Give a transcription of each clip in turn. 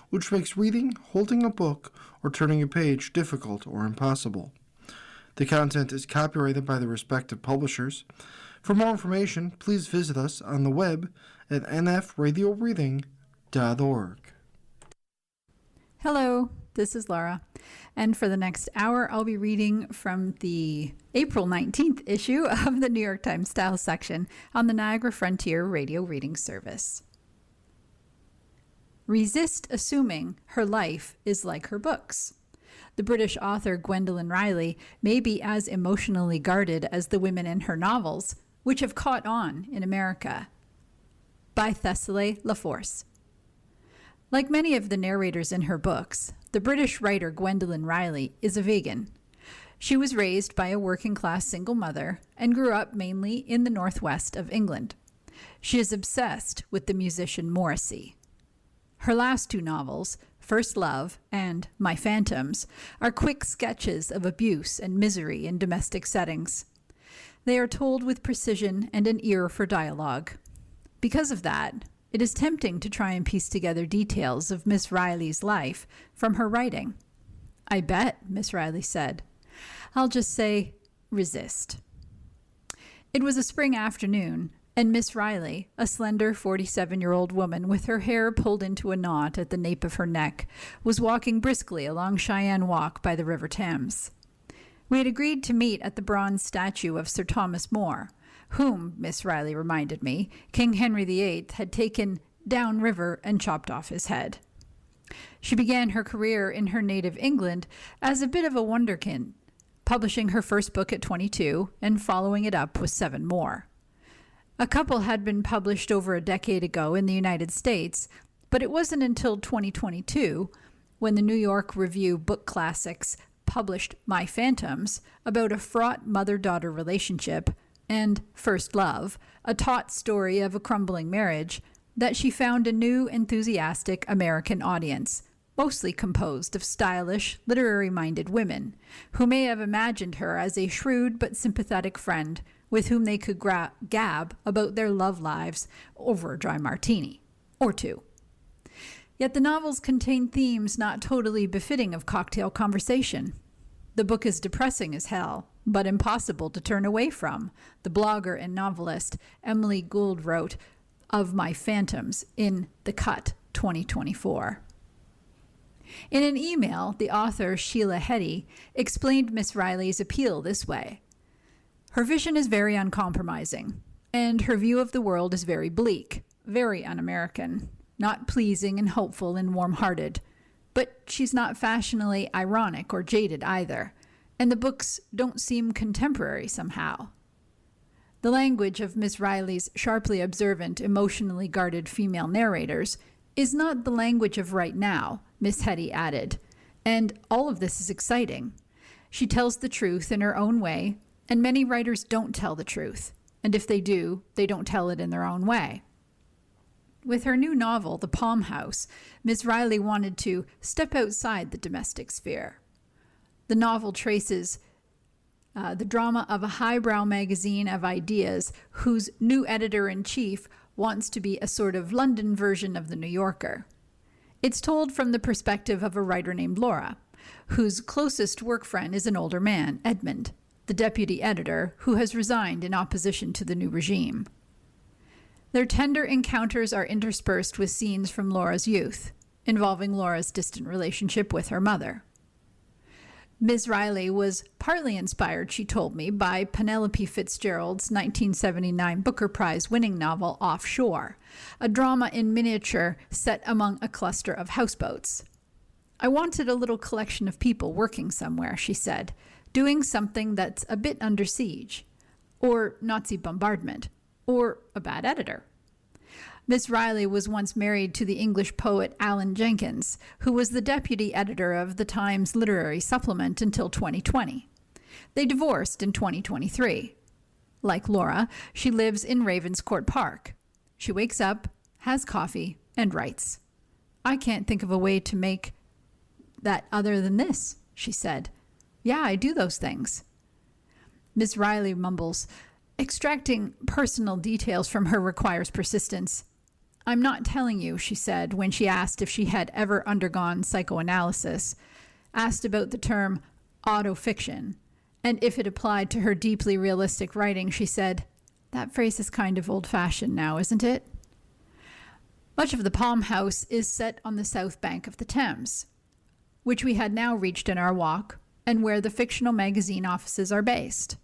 which makes reading, holding a book, or turning a page difficult or impossible. The content is copyrighted by the respective publishers. For more information, please visit us on the web at nfradioreading.org. Hello, this is Laura, and for the next hour, I'll be reading from the April 19th issue of the New York Times Style section on the Niagara Frontier Radio Reading Service. Resist assuming her life is like her books. The British author Gwendolyn Riley may be as emotionally guarded as the women in her novels, which have caught on in America. By Thessaly LaForce. Like many of the narrators in her books, the British writer Gwendolyn Riley is a vegan. She was raised by a working-class single mother and grew up mainly in the northwest of England. She is obsessed with the musician Morrissey. Her last two novels, First Love and My Phantoms, are quick sketches of abuse and misery in domestic settings. They are told with precision and an ear for dialogue. Because of that, it is tempting to try and piece together details of Miss Riley's life from her writing. I bet, Miss Riley said. I'll just say, resist. It was a spring afternoon, and Miss Riley, a slender 47-year-old woman with her hair pulled into a knot at the nape of her neck, was walking briskly along Cheyenne Walk by the River Thames. We had agreed to meet at the bronze statue of Sir Thomas More, whom, Miss Riley reminded me, King Henry VIII had taken down river and chopped off his head. She began her career in her native England as a bit of a wonderkind, publishing her first book at 22 and following it up with 7 more. A couple had been published over a decade ago in the United States, but it wasn't until 2022 when the New York Review Book Classics published My Phantoms, about a fraught mother-daughter relationship, and First Love, a taut story of a crumbling marriage, that she found a new, enthusiastic American audience, mostly composed of stylish, literary-minded women, who may have imagined her as a shrewd but sympathetic friend with whom they could gab about their love lives over a dry martini, or two. Yet the novels contain themes not totally befitting of cocktail conversation. The book is depressing as hell, but impossible to turn away from, the blogger and novelist Emily Gould wrote of My Phantoms in The Cut 2024. In an email, the author Sheila Heti explained Miss Riley's appeal this way. Her vision is very uncompromising, and her view of the world is very bleak, very un-American, not pleasing and hopeful and warm-hearted. But she's not fashionably ironic or jaded either, and the books don't seem contemporary somehow. The language of Miss Riley's sharply observant, emotionally guarded female narrators is not the language of right now, Miss Heti added, and all of this is exciting. She tells the truth in her own way, and many writers don't tell the truth, and if they do, they don't tell it in their own way. With her new novel, The Palm House, Miss Riley wanted to step outside the domestic sphere. The novel traces the drama of a highbrow magazine of ideas whose new editor-in-chief wants to be a sort of London version of The New Yorker. It's told from the perspective of a writer named Laura, whose closest work friend is an older man, Edmund, the deputy editor, who has resigned in opposition to the new regime. Their tender encounters are interspersed with scenes from Laura's youth, involving Laura's distant relationship with her mother. Ms. Riley was partly inspired, she told me, by Penelope Fitzgerald's 1979 Booker Prize-winning novel Offshore, a drama in miniature set among a cluster of houseboats. I wanted a little collection of people working somewhere, she said, doing something that's a bit under siege, or Nazi bombardment, or a bad editor. Miss Riley was once married to the English poet Alan Jenkins, who was the deputy editor of the Times Literary Supplement until 2020. They divorced in 2023. Like Laura, she lives in Ravenscourt Park. She wakes up, has coffee, and writes. I can't think of a way to make that other than this, she said. Yeah, I do those things. Miss Riley mumbles, extracting personal details from her requires persistence. I'm not telling you, she said when she asked if she had ever undergone psychoanalysis, asked about the term autofiction, and if it applied to her deeply realistic writing. She said, "That phrase is kind of old-fashioned now, isn't it?" Much of the Palm House is set on the south bank of the Thames, which we had now reached in our walk, and where the fictional magazine offices are based.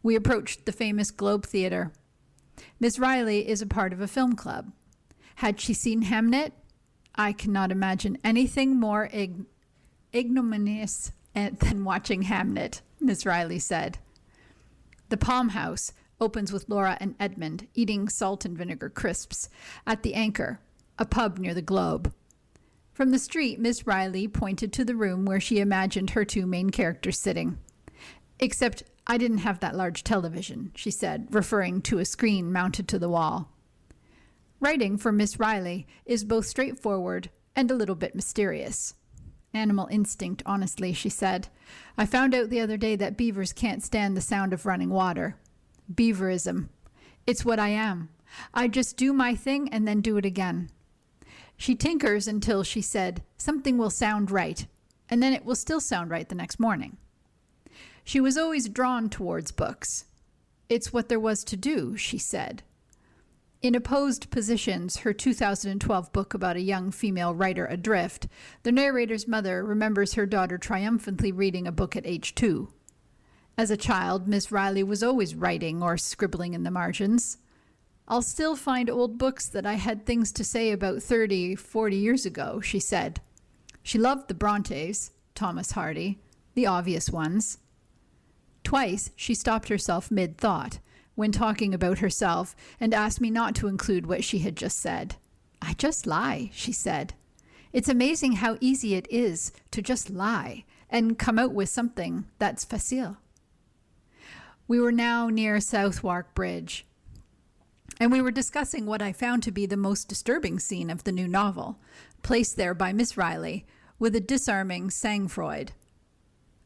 We approached the famous Globe Theatre. Miss Riley is a part of a film club. Had she seen Hamnet? I cannot imagine anything more ignominious than watching Hamnet, Miss Riley said. The Palm House opens with Laura and Edmund eating salt and vinegar crisps at the Anchor, a pub near the Globe. From the street, Miss Riley pointed to the room where she imagined her two main characters sitting. "Except I didn't have that large television," she said, referring to a screen mounted to the wall. Writing for Miss Riley is both straightforward and a little bit mysterious. "Animal instinct, honestly," she said. "I found out the other day that beavers can't stand the sound of running water. Beaverism. It's what I am. I just do my thing and then do it again." She tinkers until, she said, something will sound right, and then it will still sound right the next morning. She was always drawn towards books. "It's what there was to do," she said. In Opposed Positions, her 2012 book about a young female writer adrift, the narrator's mother remembers her daughter triumphantly reading a book at age 2. As a child, Miss Riley was always writing or scribbling in the margins. "I'll still find old books that I had things to say about 30, 40 years ago," she said. She loved the Brontes, Thomas Hardy, the obvious ones. Twice she stopped herself mid-thought when talking about herself and asked me not to include what she had just said. "I just lie," she said. "It's amazing how easy it is to just lie and come out with something that's facile." We were now near Southwark Bridge, and we were discussing what I found to be the most disturbing scene of the new novel, placed there by Miss Riley with a disarming sang-froid.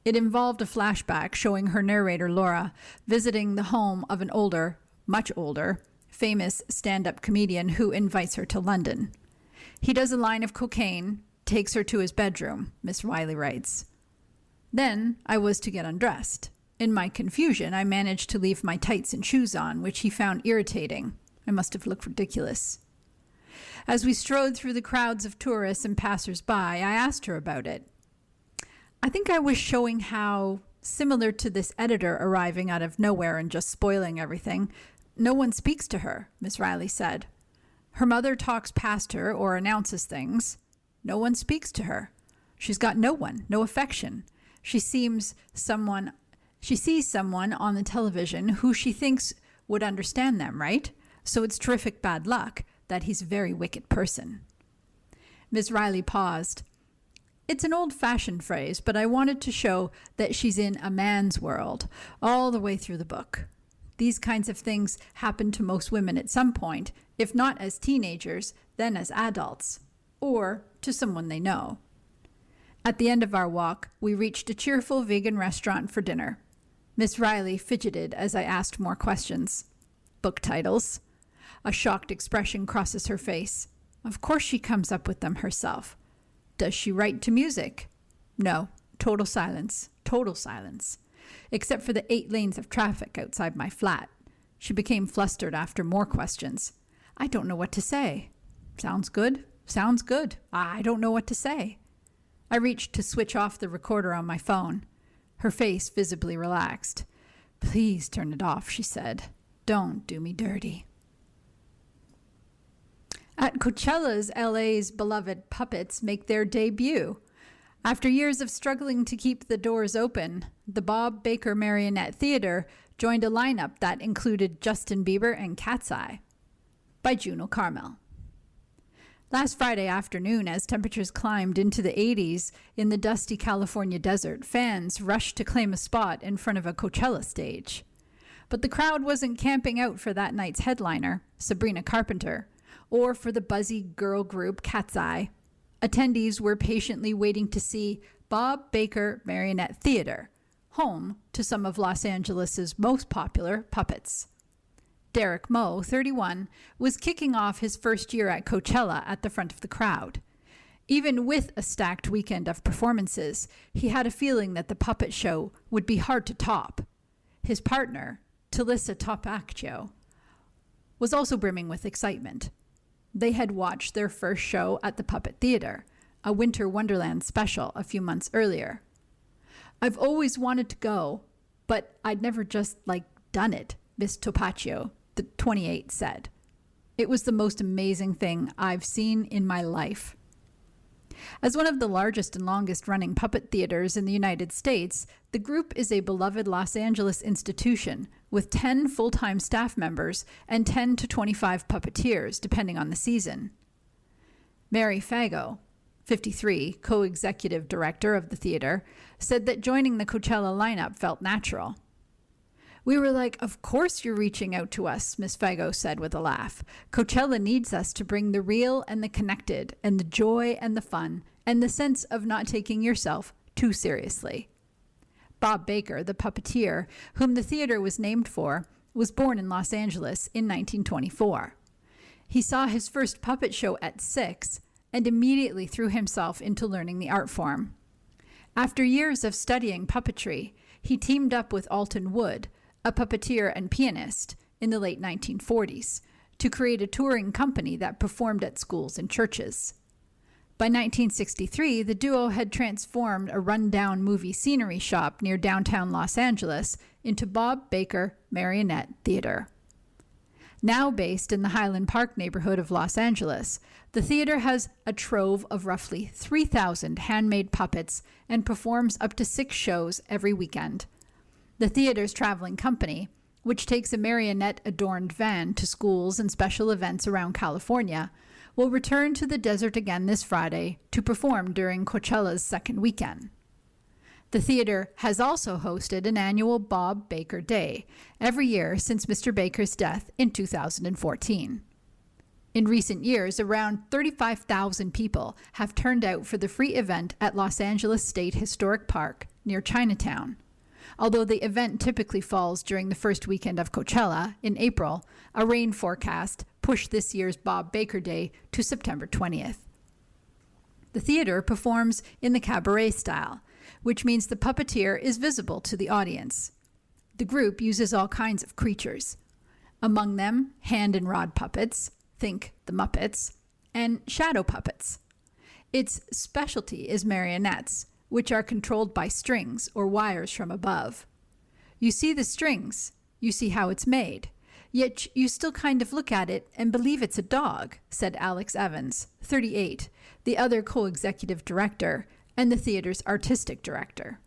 It involved a flashback showing her narrator, Laura, visiting the home of an older, much older, famous stand-up comedian who invites her to London. He does a line of cocaine, takes her to his bedroom, Miss Riley writes. "Then I was to get undressed. In my confusion, I managed to leave my tights and shoes on, which he found irritating. I must have looked ridiculous. As we strode through the crowds of tourists and passers-by, I asked her about it. I think I was showing how, similar to this editor arriving out of nowhere and just spoiling everything, no one speaks to her," Miss Riley said. "Her mother talks past her or announces things. No one speaks to her. She's got no one, no affection. She sees someone on the television who she thinks would understand them, right? So it's terrific bad luck that he's a very wicked person." Miss Riley paused. "It's an old-fashioned phrase, but I wanted to show that she's in a man's world all the way through the book. These kinds of things happen to most women at some point, if not as teenagers, then as adults, or to someone they know." At the end of our walk, we reached a cheerful vegan restaurant for dinner. Miss Riley fidgeted as I asked more questions. "Book titles?" A shocked expression crosses her face. "Of course she comes up with them herself." "Does she write to music?" "No. Total silence. Total silence. Except for the 8 lanes of traffic outside my flat." She became flustered after more questions. "I don't know what to say." "Sounds good. Sounds good. I don't know what to say." I reached to switch off the recorder on my phone. Her face visibly relaxed. "Please turn it off," she said. "Don't do me dirty." At Coachella's, LA's beloved puppets make their debut. After years of struggling to keep the doors open, the Bob Baker Marionette Theater joined a lineup that included Justin Bieber and Cat's Eye by Juno Carmel. Last Friday afternoon, as temperatures climbed into the 80s in the dusty California desert, fans rushed to claim a spot in front of a Coachella stage. But the crowd wasn't camping out for that night's headliner, Sabrina Carpenter, or for the buzzy girl group Cat's Eye. Attendees were patiently waiting to see Bob Baker Marionette Theater, home to some of Los Angeles' most popular puppets. Derek Moe, 31, was kicking off his first year at Coachella at the front of the crowd. Even with a stacked weekend of performances, he had a feeling that the puppet show would be hard to top. His partner, Talissa Topacchio, was also brimming with excitement. They had watched their first show at the Puppet Theater, a Winter Wonderland special a few months earlier. "I've always wanted to go, but I'd never just, done it," Miss Topacchio, the 28, said. "It was the most amazing thing I've seen in my life." As one of the largest and longest-running puppet theaters in the United States, the group is a beloved Los Angeles institution with 10 full-time staff members and 10 to 25 puppeteers, depending on the season. Mary Fago, 53, co-executive director of the theater, said that joining the Coachella lineup felt natural. "We were like, of course you're reaching out to us," Ms. Fago said with a laugh. "Coachella needs us to bring the real and the connected and the joy and the fun and the sense of not taking yourself too seriously." Bob Baker, the puppeteer, whom the theater was named for, was born in Los Angeles in 1924. He saw his first puppet show at 6 and immediately threw himself into learning the art form. After years of studying puppetry, he teamed up with Alton Wood, a puppeteer and pianist, in the late 1940s, to create a touring company that performed at schools and churches. By 1963, the duo had transformed a rundown movie scenery shop near downtown Los Angeles into Bob Baker Marionette Theater. Now based in the Highland Park neighborhood of Los Angeles, the theater has a trove of roughly 3,000 handmade puppets and performs up to 6 shows every weekend. The theater's traveling company, which takes a marionette-adorned van to schools and special events around California, will return to the desert again this Friday to perform during Coachella's second weekend. The theater has also hosted an annual Bob Baker Day every year since Mr. Baker's death in 2014. In recent years, around 35,000 people have turned out for the free event at Los Angeles State Historic Park near Chinatown. Although the event typically falls during the first weekend of Coachella in April, a rain forecast pushed this year's Bob Baker Day to September 20th. The theater performs in the cabaret style, which means the puppeteer is visible to the audience. The group uses all kinds of creatures, among them hand and rod puppets, think the Muppets, and shadow puppets. Its specialty is marionettes, which are controlled by strings or wires from above. You see the strings, you see how it's made, yet you still kind of look at it and believe it's a dog, said Alex Evans, 38, the other co-executive director and the theater's artistic director.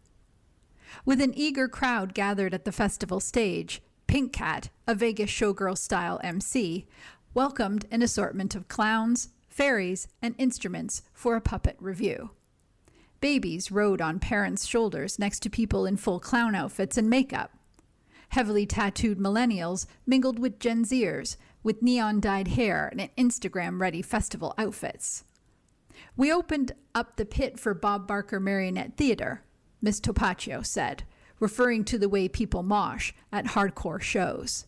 With an eager crowd gathered at the festival stage, Pink Cat, a Vegas showgirl-style MC, welcomed an assortment of clowns, fairies, and instruments for a puppet review. Babies rode on parents' shoulders next to people in full clown outfits and makeup. Heavily tattooed millennials mingled with Gen Zers with neon-dyed hair and Instagram-ready festival outfits. "We opened up the pit for Bob Baker Marionette Theater," Miss Topacchio said, referring to the way people mosh at hardcore shows.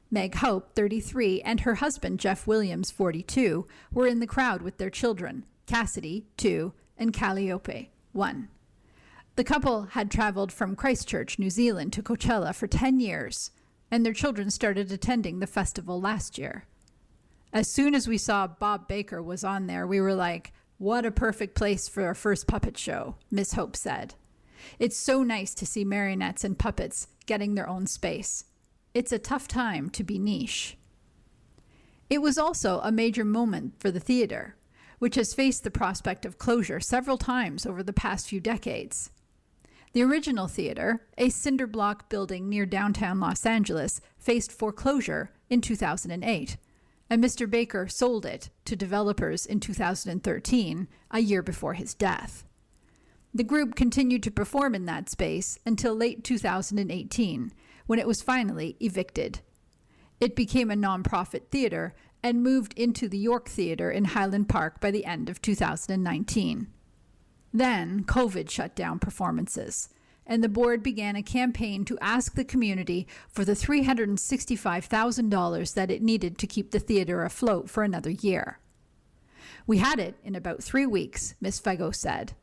Meg Hope, 33, and her husband, Jeff Williams, 42, were in the crowd with their children, Cassidy, 2, and Calliope, 1. The couple had traveled from Christchurch, New Zealand to Coachella for 10 years, and their children started attending the festival last year. "As soon as we saw Bob Baker was on there, we were like, what a perfect place for our first puppet show," Miss Hope said. "It's so nice to see marionettes and puppets getting their own space. It's a tough time to be niche." It was also a major moment for the theater, which has faced the prospect of closure several times over the past few decades. The original theater, a cinder block building near downtown Los Angeles, faced foreclosure in 2008, and Mr. Baker sold it to developers in 2013, a year before his death. The group continued to perform in that space until late 2018, when it was finally evicted. It became a nonprofit theater and moved into the York Theater in Highland Park by the end of 2019. Then COVID shut down performances, and the board began a campaign to ask the community for the $365,000 that it needed to keep the theater afloat for another year. "We had it in about 3 weeks," Ms. Fego said.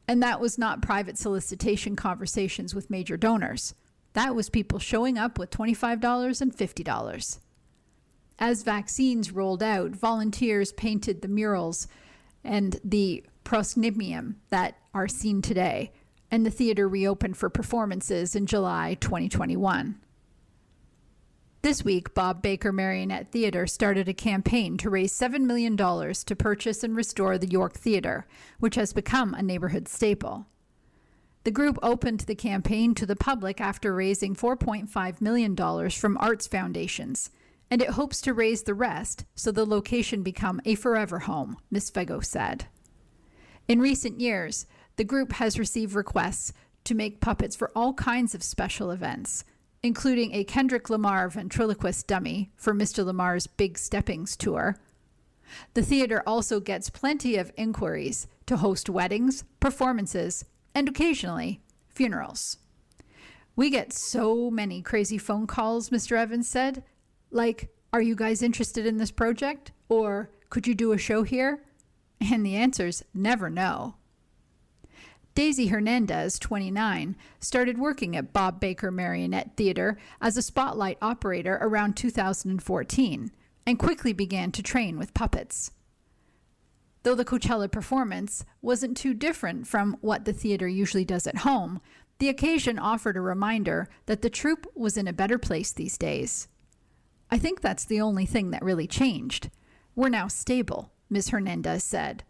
And that was not private solicitation conversations with major donors. That was people showing up with $25 and $50. As vaccines rolled out, volunteers painted the murals and the proscenium that are seen today, and the theater reopened for performances in July 2021. This week, Bob Baker Marionette Theatre started a campaign to raise $7 million to purchase and restore the York Theatre, which has become a neighborhood staple. The group opened the campaign to the public after raising $4.5 million from arts foundations, and it hopes to raise the rest so the location become a forever home, Ms. Fego said. In recent years, the group has received requests to make puppets for all kinds of special events, including a Kendrick Lamar ventriloquist dummy for Mr. Lamar's Big Steppings tour. The theater also gets plenty of inquiries to host weddings, performances, and occasionally funerals. "We get so many crazy phone calls," Mr. Evans said, like, "Are you guys interested in this project?" Or, "Could you do a show here?" And the answer's never no. Daisy Hernandez, 29, started working at Bob Baker Marionette Theatre as a spotlight operator around 2014 and quickly began to train with puppets. Though the Coachella performance wasn't too different from what the theater usually does at home, the occasion offered a reminder that the troupe was in a better place these days. "I think that's the only thing that really changed. We're now stable," Ms. Hernandez said.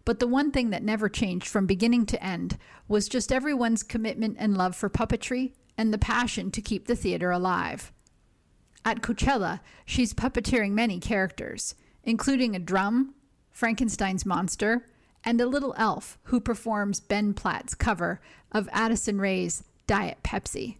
But the one thing that never changed from beginning to end was just everyone's commitment and love for puppetry and the passion to keep the theater alive. At Coachella, she's puppeteering many characters, including a drum, Frankenstein's monster, and a little elf who performs Ben Platt's cover of Addison Rae's Diet Pepsi.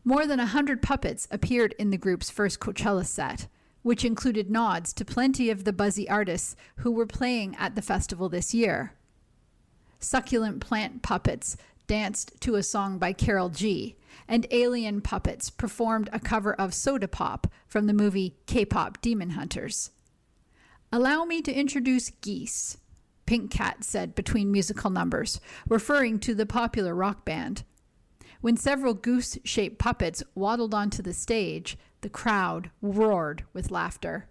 More than 100 puppets appeared in the group's first Coachella set, which included nods to plenty of the buzzy artists who were playing at the festival this year. Succulent plant puppets danced to a song by Karol G, and alien puppets performed a cover of Soda Pop from the movie K-Pop Demon Hunters. "Allow me to introduce Geese," Pink Cat said between musical numbers, referring to the popular rock band. When several goose-shaped puppets waddled onto the stage, the crowd roared with laughter.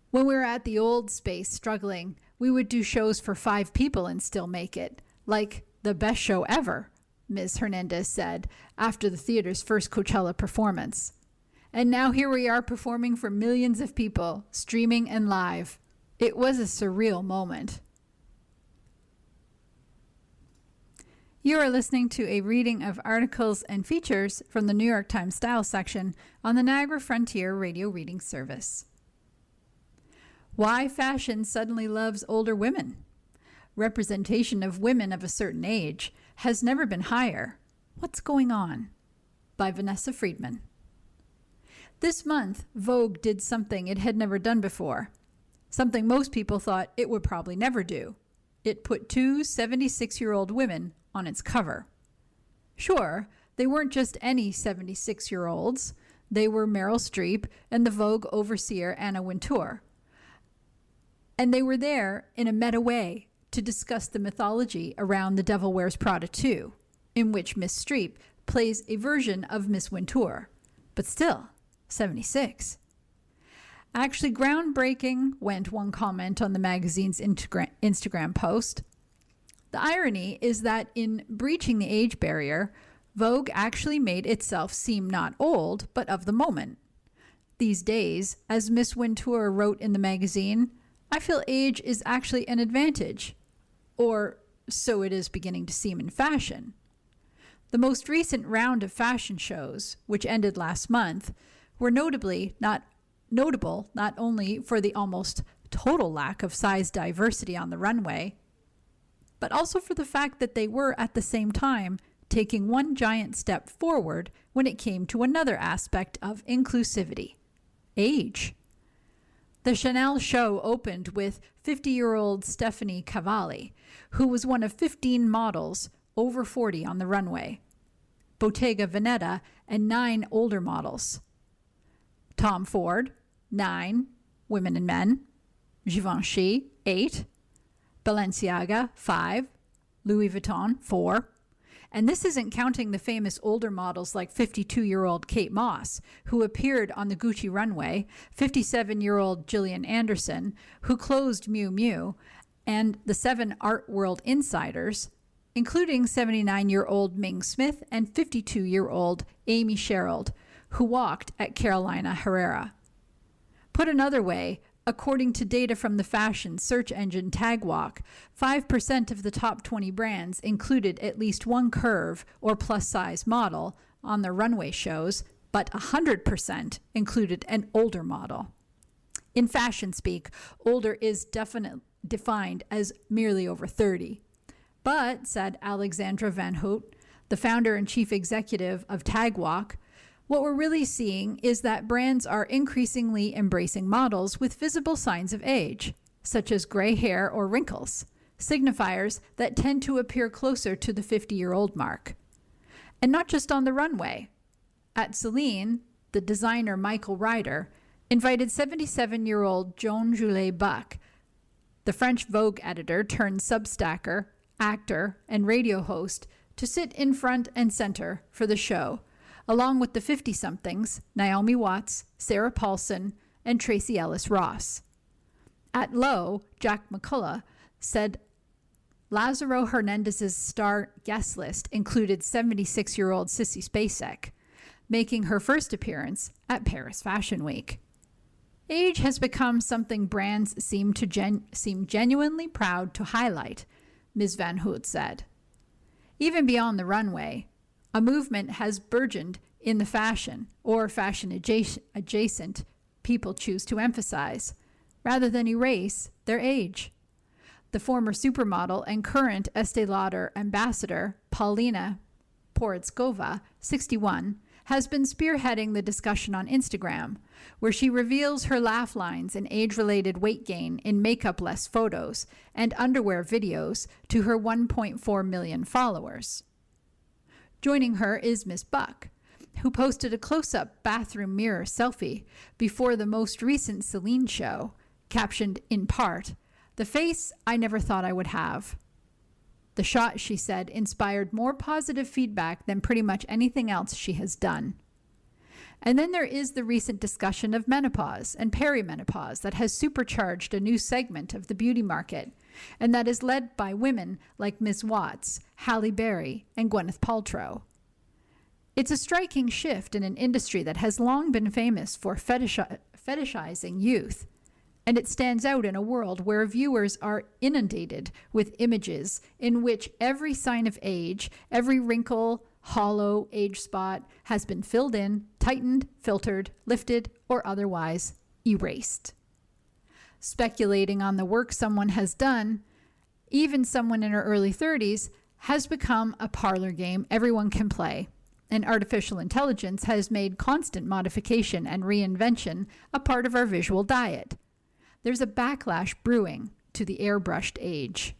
"When we were at the old space struggling, we would do shows for 5 people and still make it. Like the best show ever," Ms. Hernandez said after the theater's first Coachella performance. "And now here we are performing for millions of people, streaming and live. It was a surreal moment." You are listening to a reading of articles and features from the New York Times Style section on the Niagara Frontier Radio Reading Service. Why fashion suddenly loves older women. Representation of women of a certain age has never been higher. What's going on? By Vanessa Friedman. This month, Vogue did something it had never done before. Something most people thought it would probably never do. It put 2 76-year-old women on its cover. Sure, they weren't just any 76-year-olds. They were Meryl Streep and the Vogue overseer Anna Wintour. And they were there in a meta way to discuss the mythology around The Devil Wears Prada 2, in which Miss Streep plays a version of Miss Wintour, but still 76. Actually groundbreaking, went one comment on the magazine's Instagram post. The irony is that in breaching the age barrier, Vogue actually made itself seem not old, but of the moment. These days, as Miss Wintour wrote in the magazine, "I feel age is actually an advantage," or so it is beginning to seem in fashion. The most recent round of fashion shows, which ended last month, were notable not only for the almost total lack of size diversity on the runway, but also for the fact that they were at the same time taking one giant step forward when it came to another aspect of inclusivity: age. The Chanel show opened with 50-year-old Stephanie Cavalli, who was one of 15 models over 40 on the runway. Bottega Veneta, and 9 older models. Tom Ford, 9 women and men. Givenchy, 8. Balenciaga, 5. Louis Vuitton, 4. And this isn't counting the famous older models like 52-year-old Kate Moss, who appeared on the Gucci runway, 57-year-old Gillian Anderson, who closed Miu Miu, and the 7 art world insiders, including 79-year-old Ming Smith and 52-year-old Amy Sherald, who walked at Carolina Herrera. Put another way, according to data from the fashion search engine Tagwalk, 5% of the top 20 brands included at least one curve or plus-size model on their runway shows, but 100% included an older model. In fashion speak, older is defined as merely over 30. But, said Alexandra Van Hout, the founder and chief executive of Tagwalk, what we're really seeing is that brands are increasingly embracing models with visible signs of age, such as gray hair or wrinkles, signifiers that tend to appear closer to the 50-year-old mark. And not just on the runway. At Celine, the designer Michael Ryder invited 77-year-old Joan Julie Buck, the French Vogue editor turned Substacker, actor, and radio host, to sit in front and center for the show, along with the 50-somethings Naomi Watts, Sarah Paulson, and Tracy Ellis Ross. At Lowe, Jack McCullough said Lázaro Hernandez's star guest list included 76-year-old Sissy Spacek, making her first appearance at Paris Fashion Week. Age has become something brands seem genuinely proud to highlight, Ms. Van Hout said. Even beyond the runway, a movement has burgeoned in the fashion or fashion adjacent people choose to emphasize, rather than erase, their age. The former supermodel and current Estée Lauder ambassador, Paulina Porizkova, 61, has been spearheading the discussion on Instagram, where she reveals her laugh lines and age-related weight gain in makeup-less photos and underwear videos to her 1.4 million followers. Joining her is Miss Buck, who posted a close-up bathroom mirror selfie before the most recent Celine show, captioned in part, "The face I never thought I would have." The shot, she said, inspired more positive feedback than pretty much anything else she has done. And then there is the recent discussion of menopause and perimenopause that has supercharged a new segment of the beauty market, and that is led by women like Ms. Watts, Halle Berry, and Gwyneth Paltrow. It's a striking shift in an industry that has long been famous for fetishizing youth, and it stands out in a world where viewers are inundated with images in which every sign of age, every wrinkle, hollow, age spot has been filled in, tightened, filtered, lifted, or otherwise erased. Speculating on the work someone has done, even someone in her early 30s, has become a parlor game everyone can play, and artificial intelligence has made constant modification and reinvention a part of our visual diet. There's a backlash brewing to the airbrushed age.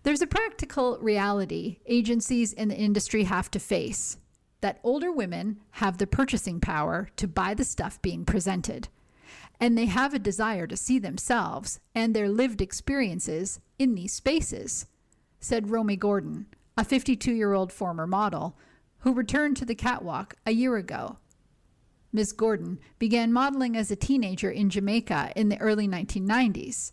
There's a practical reality agencies in the industry have to face, that older women have the purchasing power to buy the stuff being presented, and they have a desire to see themselves and their lived experiences in these spaces, said Romy Gordon, a 52-year-old former model who returned to the catwalk a year ago. Ms. Gordon began modeling as a teenager in Jamaica in the early 1990s.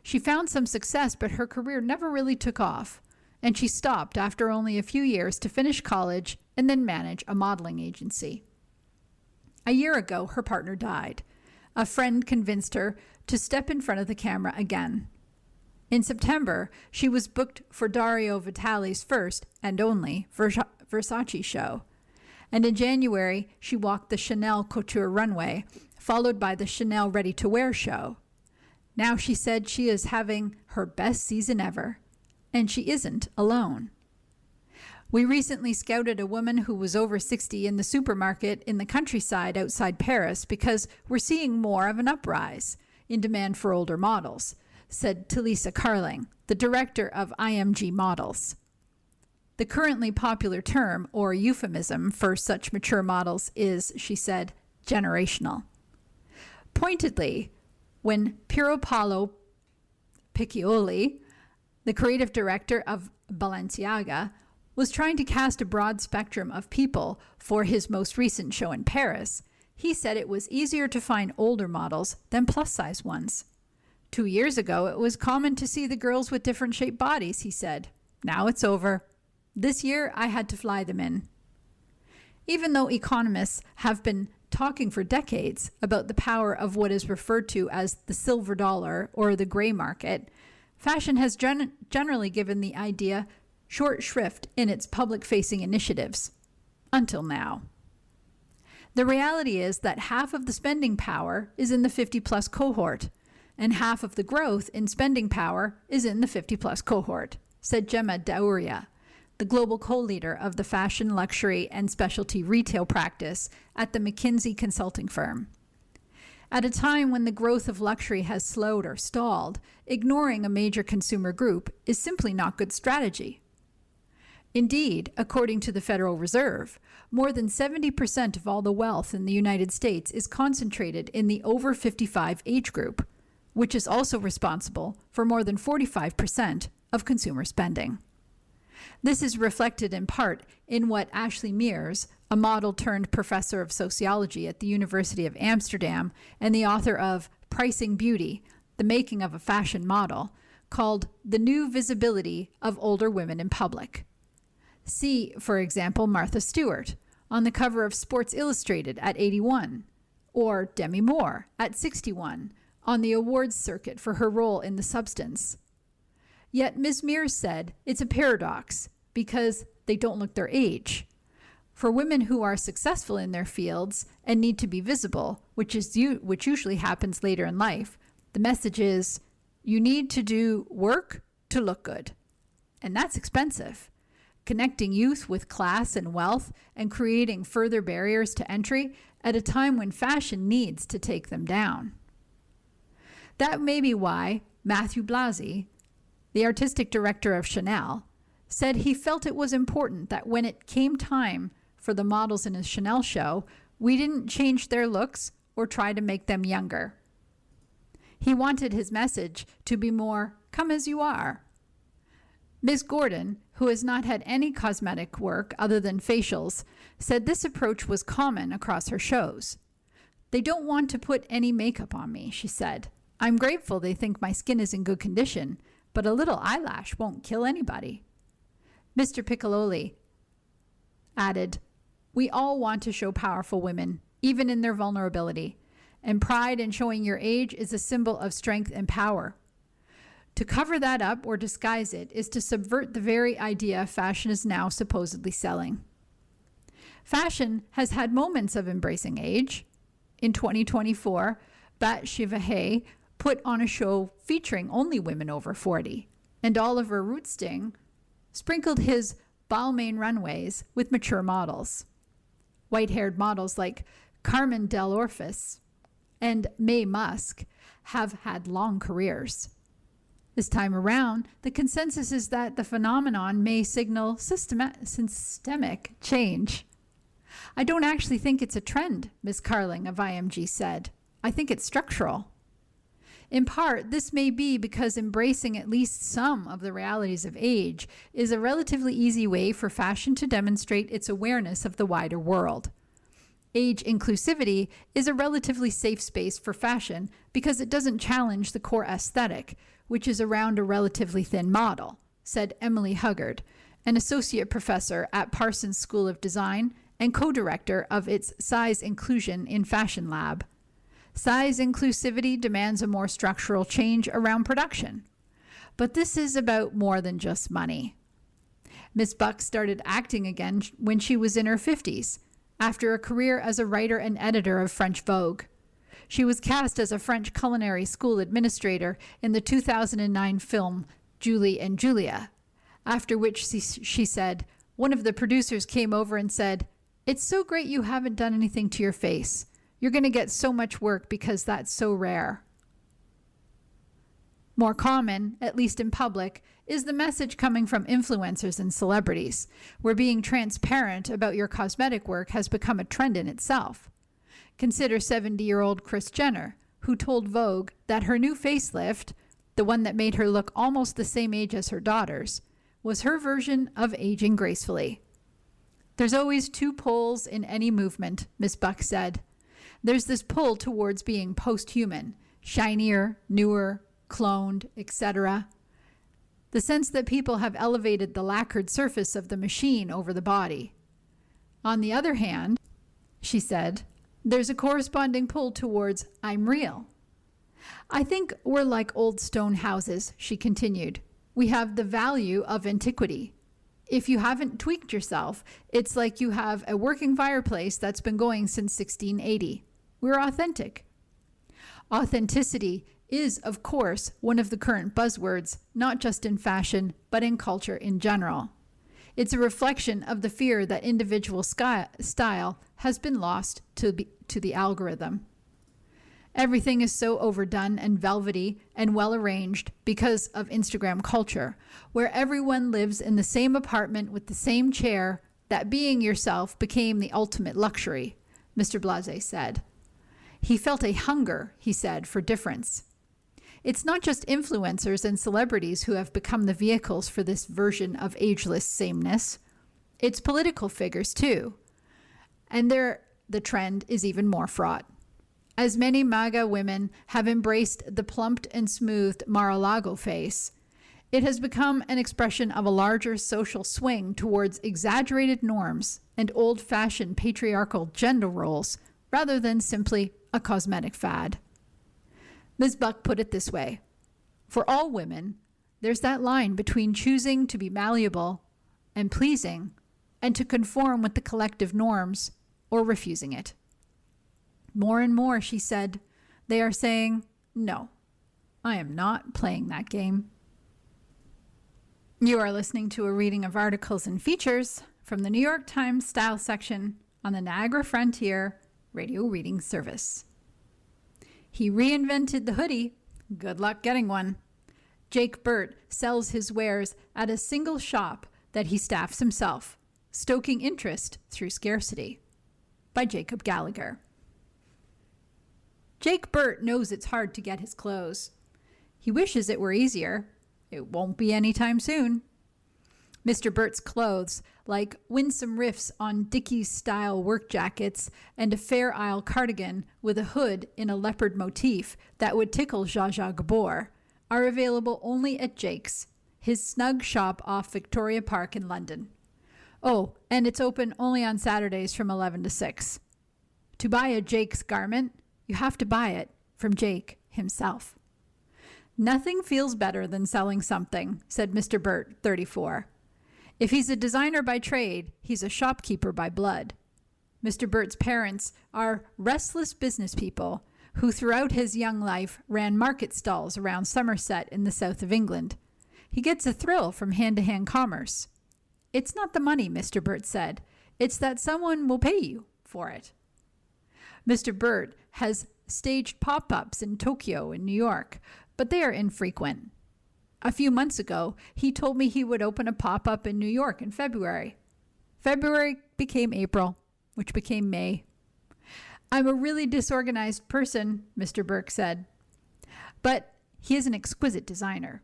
She found some success, but her career never really took off, and she stopped after only a few years to finish college and then manage a modeling agency. A year ago, her partner died. A friend convinced her to step in front of the camera again. In September, she was booked for Dario Vitale's first and only Versace show. And in January, she walked the Chanel Couture runway, followed by the Chanel Ready to Wear show. Now she said she is having her best season ever, and she isn't alone. We recently scouted a woman who was over 60 in the supermarket in the countryside outside Paris because we're seeing more of an uprise in demand for older models, said Talisa Carling, the director of IMG Models. The currently popular term, or euphemism, for such mature models is, she said, generational. Pointedly, when Piero Paolo Piccioli, the creative director of Balenciaga, was trying to cast a broad spectrum of people for his most recent show in Paris, he said it was easier to find older models than plus-size ones. 2 years ago, it was common to see the girls with different shaped bodies, he said. Now it's over. This year, I had to fly them in. Even though economists have been talking for decades about the power of what is referred to as the silver dollar or the gray market, fashion has generally given the idea short shrift in its public-facing initiatives. Until now. The reality is that half of the spending power is in the 50-plus cohort, and half of the growth in spending power is in the 50-plus cohort, said Gemma Dauria, the global co-leader of the fashion, luxury, and specialty retail practice at the McKinsey consulting firm. At a time when the growth of luxury has slowed or stalled, ignoring a major consumer group is simply not good strategy. Indeed, according to the Federal Reserve, more than 70% of all the wealth in the United States is concentrated in the over 55 age group, which is also responsible for more than 45% of consumer spending. This is reflected in part in what Ashley Mears, a model turned professor of sociology at the University of Amsterdam and the author of Pricing Beauty, The Making of a Fashion Model, called the new visibility of older women in public. See, for example, Martha Stewart on the cover of Sports Illustrated at 81, or Demi Moore at 61 on the awards circuit for her role in The Substance. Yet Ms. Mears said it's a paradox because they don't look their age. For women who are successful in their fields and need to be visible, which usually happens later in life, the message is you need to do work to look good. And that's expensive. Connecting youth with class and wealth and creating further barriers to entry at a time when fashion needs to take them down. That may be why Matthew Blasi, the artistic director of Chanel, said he felt it was important that when it came time for the models in his Chanel show, we didn't change their looks or try to make them younger. He wanted his message to be more, come as you are. Ms. Gordon, who has not had any cosmetic work other than facials, said this approach was common across her shows. They don't want to put any makeup on me, she said. I'm grateful they think my skin is in good condition, but a little eyelash won't kill anybody. Mr. Piccioli added, we all want to show powerful women, even in their vulnerability, and pride in showing your age is a symbol of strength and power. To cover that up or disguise it is to subvert the very idea fashion is now supposedly selling. Fashion has had moments of embracing age. In 2024, Bat Shivahay put on a show featuring only women over 40, and Oliver Rootstein sprinkled his Balmain runways with mature models. White-haired models like Carmen Del Orfis and Mae Musk have had long careers. This time around, the consensus is that the phenomenon may signal systemic change. I don't actually think it's a trend, Ms. Carling of IMG said. I think it's structural. In part, this may be because embracing at least some of the realities of age is a relatively easy way for fashion to demonstrate its awareness of the wider world. Age inclusivity is a relatively safe space for fashion because it doesn't challenge the core aesthetic, which is around a relatively thin model, said Emily Huggard, an associate professor at Parsons School of Design and co-director of its Size Inclusion in Fashion Lab. Size inclusivity demands a more structural change around production. But this is about more than just money. Miss Buck started acting again when she was in her 50s, after a career as a writer and editor of French Vogue. She was cast as a French culinary school administrator in the 2009 film Julie and Julia, after which she said, one of the producers came over and said, "It's so great you haven't done anything to your face. You're going to get so much work because that's so rare." More common, at least in public, is the message coming from influencers and celebrities, where being transparent about your cosmetic work has become a trend in itself. Consider 70-year-old Kris Jenner, who told Vogue that her new facelift, the one that made her look almost the same age as her daughters, was her version of aging gracefully. There's always two poles in any movement, Miss Buck said. There's this pull towards being post-human, shinier, newer, cloned, etc. The sense that people have elevated the lacquered surface of the machine over the body. On the other hand, she said, there's a corresponding pull towards I'm real. I think we're like old stone houses, she continued. We have the value of antiquity. If you haven't tweaked yourself, it's like you have a working fireplace that's been going since 1680. We're authentic. Authenticity is, of course, one of the current buzzwords, not just in fashion, but in culture in general. It's a reflection of the fear that individual style has been lost to the algorithm. Everything is so overdone and velvety and well arranged because of Instagram culture, where everyone lives in the same apartment with the same chair, that being yourself became the ultimate luxury, Mr. Blase said. He felt a hunger, he said, for difference. It's not just influencers and celebrities who have become the vehicles for this version of ageless sameness. It's political figures, too. And the trend is even more fraught. As many MAGA women have embraced the plumped and smoothed Mar-a-Lago face, it has become an expression of a larger social swing towards exaggerated norms and old-fashioned patriarchal gender roles, rather than simply a cosmetic fad. Ms. Buck put it this way: for all women, there's that line between choosing to be malleable and pleasing and to conform with the collective norms or refusing it. More and more, she said, they are saying, no, I am not playing that game. You are listening to a reading of articles and features from the New York Times Style section on the Niagara Frontier Radio Reading Service. He reinvented the hoodie. Good luck getting one. Jake Burt sells his wares at a single shop that he staffs himself, stoking interest through scarcity. By Jacob Gallagher. Jake Burt knows it's hard to get his clothes. He wishes it were easier. It won't be anytime soon. Mr. Burt's clothes, like winsome riffs on Dickies-style work jackets and a Fair Isle cardigan with a hood in a leopard motif that would tickle Zsa Zsa Gabor, are available only at Jake's, his snug shop off Victoria Park in London. Oh, and it's open only on Saturdays from 11 to 6. To buy a Jake's garment, you have to buy it from Jake himself. Nothing feels better than selling something, said Mr. Burt, 34. If he's a designer by trade, he's a shopkeeper by blood. Mr. Burt's parents are restless business people who throughout his young life ran market stalls around Somerset in the south of England. He gets a thrill from hand-to-hand commerce. It's not the money, Mr. Burt said. It's that someone will pay you for it. Mr. Burt has staged pop-ups in Tokyo and New York, but they are infrequent. A few months ago, he told me he would open a pop-up in New York in February. February became April, which became May. I'm a really disorganized person, Mr. Burke said. But he is an exquisite designer.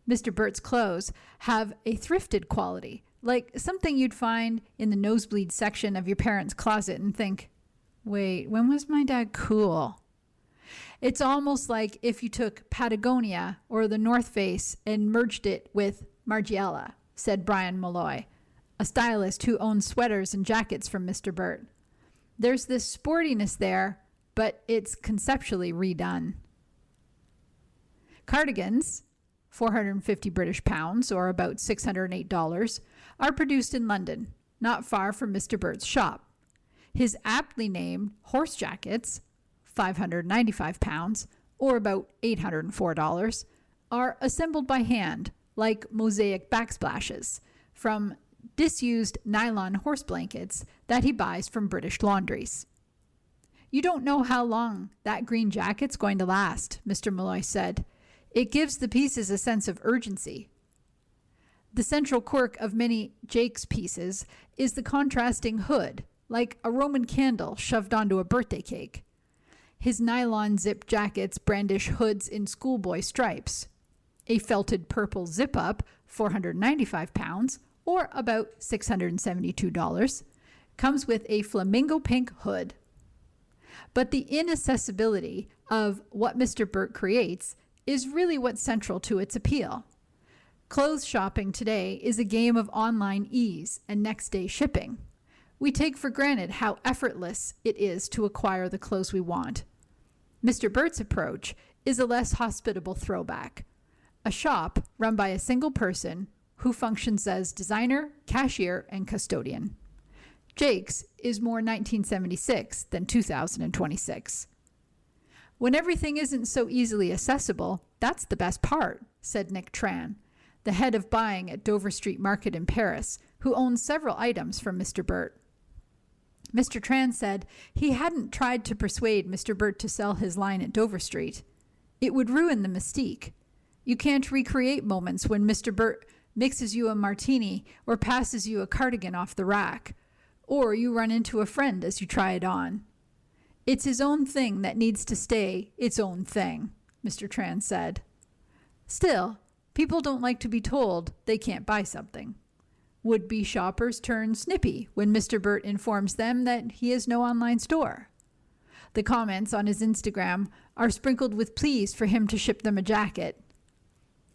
Mr. Burt's clothes have a thrifted quality, like something you'd find in the nosebleed section of your parents' closet and think, wait, when was my dad cool? It's almost like if you took Patagonia or the North Face and merged it with Margiela, said Brian Malloy, a stylist who owns sweaters and jackets from Mr. Burt. There's this sportiness there, but it's conceptually redone. Cardigans, 450 British pounds, or about $608, are produced in London, not far from Mr. Burt's shop. His aptly named horse jackets, 595 pounds, or about $804, are assembled by hand, like mosaic backsplashes, from disused nylon horse blankets that he buys from British laundries. You don't know how long that green jacket's going to last, Mr. Malloy said. It gives the pieces a sense of urgency. The central quirk of many Jake's pieces is the contrasting hood, like a Roman candle shoved onto a birthday cake. His nylon zip jackets brandish hoods in schoolboy stripes. A felted purple zip-up, £495, or about $672, comes with a flamingo pink hood. But the inaccessibility of what Mr. Burt creates is really what's central to its appeal. Clothes shopping today is a game of online ease and next-day shipping. We take for granted how effortless it is to acquire the clothes we want. Mr. Burt's approach is a less hospitable throwback. A shop run by a single person who functions as designer, cashier, and custodian. Jake's is more 1976 than 2026. When everything isn't so easily accessible, that's the best part, said Nick Tran, the head of buying at Dover Street Market in Paris, who owns several items from Mr. Burt. Mr. Tran said he hadn't tried to persuade Mr. Burt to sell his line at Dover Street. It would ruin the mystique. You can't recreate moments when Mr. Burt mixes you a martini or passes you a cardigan off the rack, or you run into a friend as you try it on. It's his own thing that needs to stay its own thing, Mr. Tran said. Still, people don't like to be told they can't buy something. Would-be shoppers turn snippy when Mr. Burt informs them that he has no online store. The comments on his Instagram are sprinkled with pleas for him to ship them a jacket.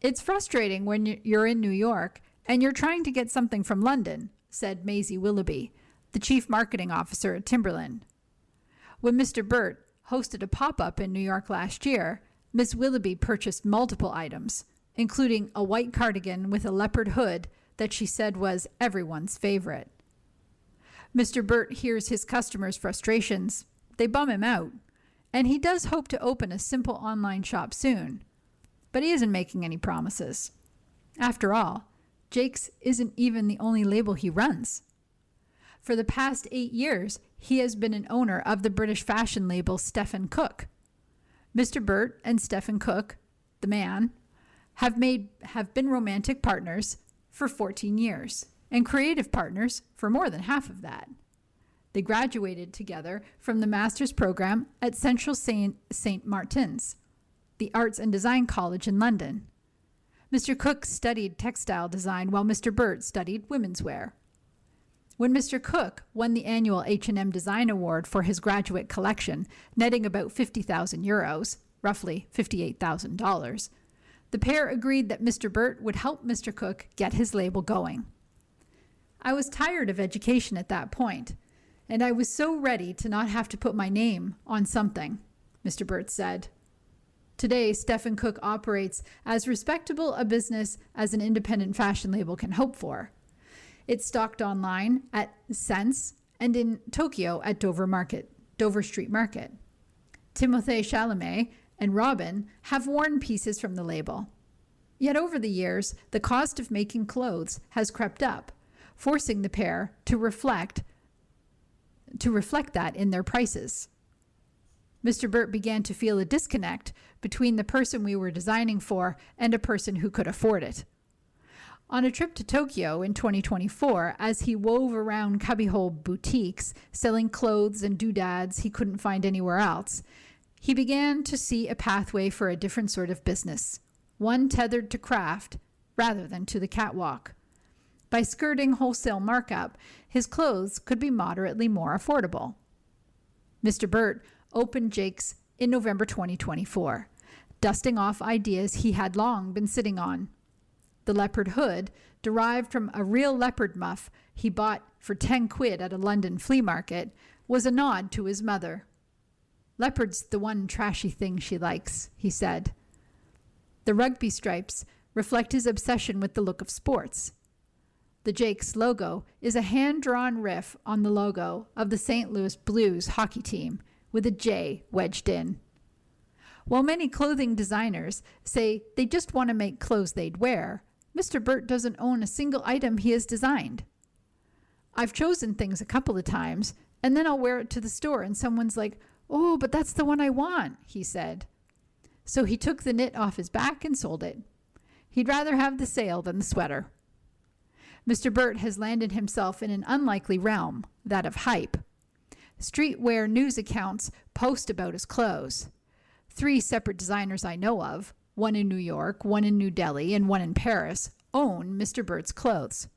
It's frustrating when you're in New York and you're trying to get something from London, said Maisie Willoughby, the chief marketing officer at Timberland. When Mr. Burt hosted a pop-up in New York last year, Miss Willoughby purchased multiple items, including a white cardigan with a leopard hood that she said was everyone's favorite. Mr. Burt hears his customers' frustrations. They bum him out, and he does hope to open a simple online shop soon. But he isn't making any promises. After all, Jake's isn't even the only label he runs. For the past 8 years, he has been an owner of the British fashion label Stephen Cook. Mr. Burt and Stephen Cook, the man, have been romantic partners for 14 years and creative partners for more than half of that. They graduated together from the master's program at Central St. Martin's, the Arts and Design College in London. Mr. Cook studied textile design while Mr. Burt studied women's wear. When Mr. Cook won the annual H&M Design Award for his graduate collection, netting about 50,000 euros, roughly $58,000, the pair agreed that Mr. Burt would help Mr. Cook get his label going. I was tired of education at that point, and I was so ready to not have to put my name on something, Mr. Burt said. Today, Stephen Cook operates as respectable a business as an independent fashion label can hope for. It's stocked online at Sense and in Tokyo at Dover Street Market. Timothée Chalamet and Robin have worn pieces from the label. Yet over the years, the cost of making clothes has crept up, forcing the pair to reflect that in their prices. Mr. Burt began to feel a disconnect between the person we were designing for and a person who could afford it. On a trip to Tokyo in 2024, as he wove around cubbyhole boutiques selling clothes and doodads he couldn't find anywhere else, he began to see a pathway for a different sort of business, one tethered to craft rather than to the catwalk. By skirting wholesale markup, his clothes could be moderately more affordable. Mr. Burt opened Jake's in November 2024, dusting off ideas he had long been sitting on. The leopard hood, derived from a real leopard muff he bought for 10 quid at a London flea market, was a nod to his mother. "Leopard's the one trashy thing she likes," he said. The rugby stripes reflect his obsession with the look of sports. The Jake's logo is a hand-drawn riff on the logo of the St. Louis Blues hockey team, with a J wedged in. While many clothing designers say they just want to make clothes they'd wear, Mr. Burt doesn't own a single item he has designed. "I've chosen things a couple of times, and then I'll wear it to the store and someone's like, 'Oh, but that's the one I want,'" he said. so he took the knit off his back and sold it. He'd rather have the sale than the sweater. Mr. Burt has landed himself in an unlikely realm, that of hype. Streetwear news accounts post about his clothes. 3 separate designers I know of, one in New York, one in New Delhi, and one in Paris, own Mr. Burt's clothes.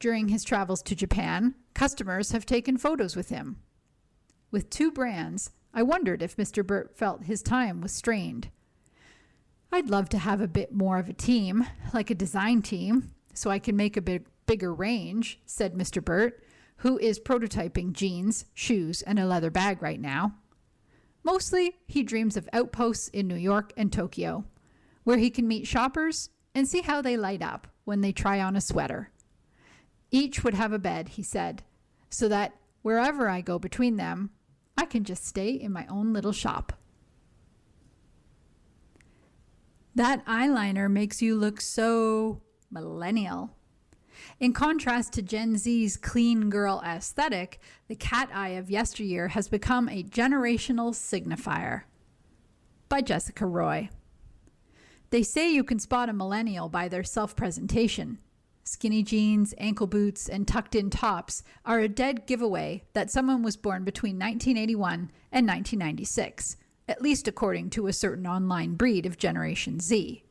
During his travels to Japan, customers have taken photos with him. With 2 brands, I wondered if Mr. Burt felt his time was strained. I'd love to have a bit more of a team, like a design team, so I can make a bigger range, said Mr. Burt, who is prototyping jeans, shoes, and a leather bag right now. Mostly, he dreams of outposts in New York and Tokyo, where he can meet shoppers and see how they light up when they try on a sweater. Each would have a bed, he said, so that wherever I go between them, I can just stay in my own little shop. That eyeliner makes you look so millennial. In contrast to Gen Z's clean girl aesthetic, the cat eye of yesteryear has become a generational signifier. By Jessica Roy. They say you can spot a millennial by their self-presentation. Skinny jeans, ankle boots, and tucked-in tops are a dead giveaway that someone was born between 1981 and 1996, at least according to a certain online breed of Generation Z.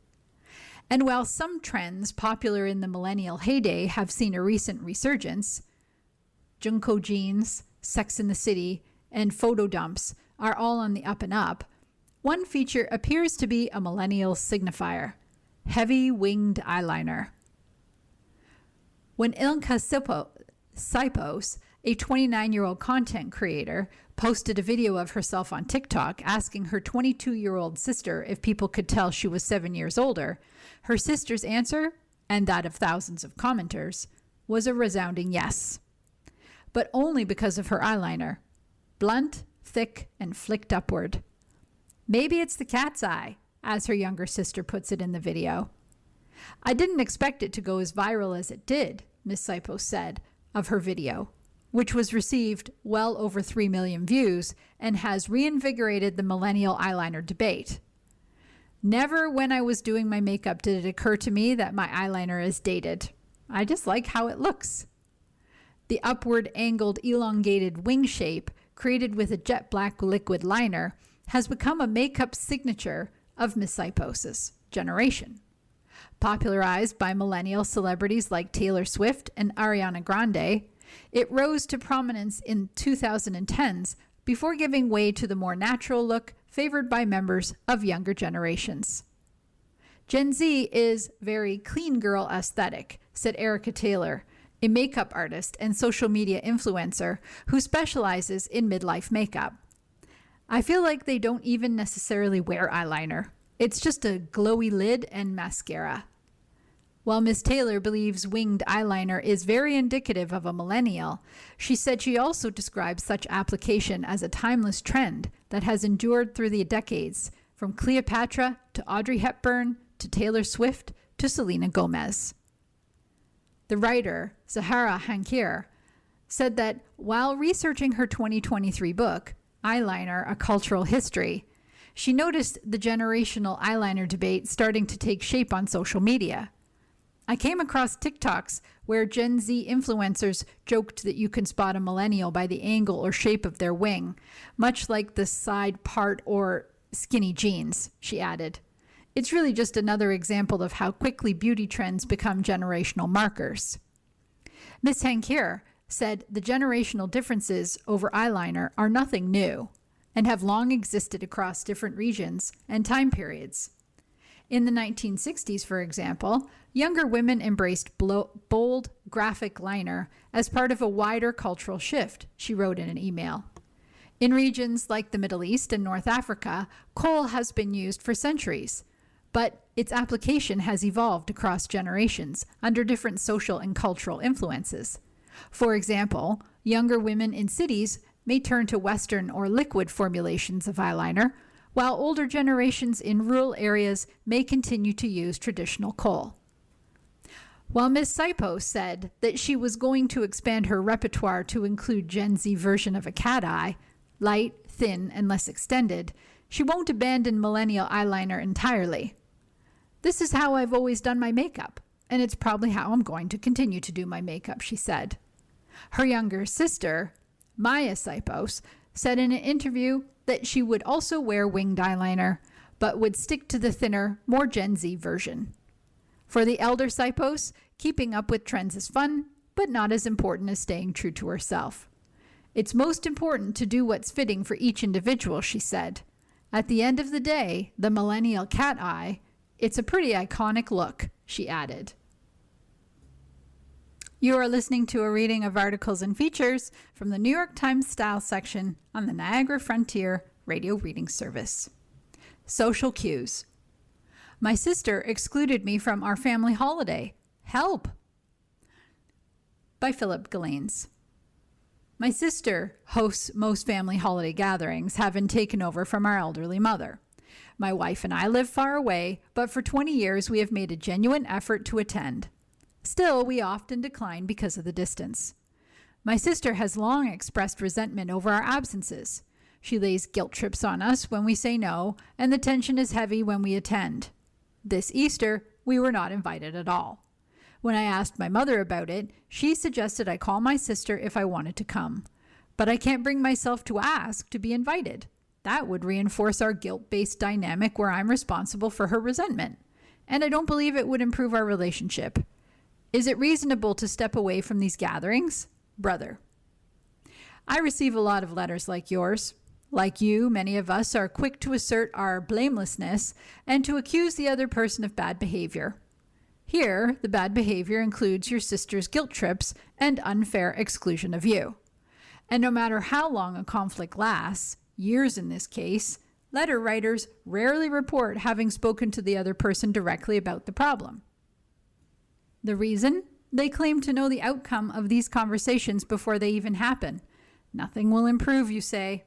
And while some trends popular in the millennial heyday have seen a recent resurgence, Junko jeans, Sex in the City, and photo dumps are all on the up and up, one feature appears to be a millennial signifier: heavy winged eyeliner. When Ilka Sipos, a 29-year-old content creator, posted a video of herself on TikTok asking her 22-year-old sister if people could tell she was 7 years older, her sister's answer, and that of thousands of commenters, was a resounding yes. But only because of her eyeliner. Blunt, thick, and flicked upward. Maybe it's the cat's eye, as her younger sister puts it in the video. I didn't expect it to go as viral as it did, Ms. Sipos said of her video, which was received well over 3 million views and has reinvigorated the millennial eyeliner debate. Never when I was doing my makeup did it occur to me that my eyeliner is dated. I just like how it looks. The upward angled elongated wing shape, created with a jet black liquid liner, has become a makeup signature of Ms. Sipos's generation. Popularized by millennial celebrities like Taylor Swift and Ariana Grande, it rose to prominence in 2010s before giving way to the more natural look favored by members of younger generations. Gen Z is very clean girl aesthetic, said Erica Taylor, a makeup artist and social media influencer who specializes in midlife makeup. I feel like they don't even necessarily wear eyeliner. It's just a glowy lid and mascara. While Ms. Taylor believes winged eyeliner is very indicative of a millennial, she said she also describes such application as a timeless trend that has endured through the decades, from Cleopatra to Audrey Hepburn to Taylor Swift to Selena Gomez. The writer, Zahara Hankir, said that while researching her 2023 book, Eyeliner: A Cultural History, she noticed the generational eyeliner debate starting to take shape on social media. I came across TikToks where Gen Z influencers joked that you can spot a millennial by the angle or shape of their wing, much like the side part or skinny jeans, she added. It's really just another example of how quickly beauty trends become generational markers. Ms. Hankir said the generational differences over eyeliner are nothing new and have long existed across different regions and time periods. In the 1960s, for example, younger women embraced bold, graphic liner as part of a wider cultural shift, she wrote in an email. In regions like the Middle East and North Africa, kohl has been used for centuries, but its application has evolved across generations under different social and cultural influences. For example, younger women in cities may turn to Western or liquid formulations of eyeliner, while older generations in rural areas may continue to use traditional kohl. While Ms. Sipos said that she was going to expand her repertoire to include Gen Z version of a cat eye, light, thin, and less extended, She won't abandon millennial eyeliner entirely. This is how I've always done my makeup, and it's probably how I'm going to continue to do my makeup, she said. Her younger sister, Maya Sipos, said in an interview that she would also wear winged eyeliner, but would stick to the thinner, more Gen Z version. For the elder Sipos, keeping up with trends is fun, but not as important as staying true to herself. It's most important to do what's fitting for each individual, she said. At the end of the day, the millennial cat eye, it's a pretty iconic look, she added. You are listening to a reading of articles and features from the New York Times Style section on the Niagara Frontier Radio Reading Service. Social cues. My sister excluded me from our family holiday. Help! By Philip Galanes. My sister hosts most family holiday gatherings, having taken over from our elderly mother. My wife and I live far away, but for 20 years we have made a genuine effort to attend. Still, we often decline because of the distance. My sister has long expressed resentment over our absences. She lays guilt trips on us when we say no, and the tension is heavy when we attend. This Easter, we were not invited at all. When I asked my mother about it, she suggested I call my sister if I wanted to come. But I can't bring myself to ask to be invited. That would reinforce our guilt-based dynamic where I'm responsible for her resentment. And I don't believe it would improve our relationship. Is it reasonable to step away from these gatherings? Brother. I receive a lot of letters like yours. Like you, many of us are quick to assert our blamelessness and to accuse the other person of bad behavior. Here, the bad behavior includes your sister's guilt trips and unfair exclusion of you. And no matter how long a conflict lasts, years in this case, letter writers rarely report having spoken to the other person directly about the problem. The reason? They claim to know the outcome of these conversations before they even happen. Nothing will improve, you say.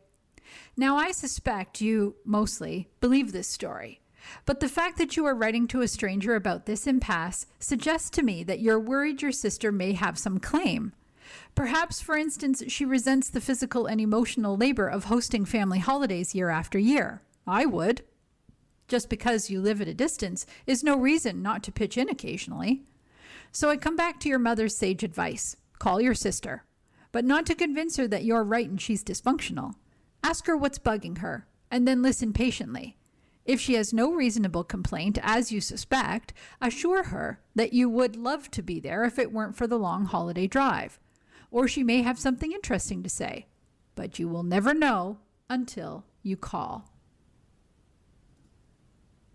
Now, I suspect you, mostly, believe this story. But the fact that you are writing to a stranger about this impasse suggests to me that you're worried your sister may have some claim. Perhaps, for instance, she resents the physical and emotional labor of hosting family holidays year after year. I would. Just because you live at a distance is no reason not to pitch in occasionally. So I come back to your mother's sage advice. Call your sister. But not to convince her that you're right and she's dysfunctional. Ask her what's bugging her, and then listen patiently. If she has no reasonable complaint, as you suspect, assure her that you would love to be there if it weren't for the long holiday drive. Or she may have something interesting to say. But you will never know until you call.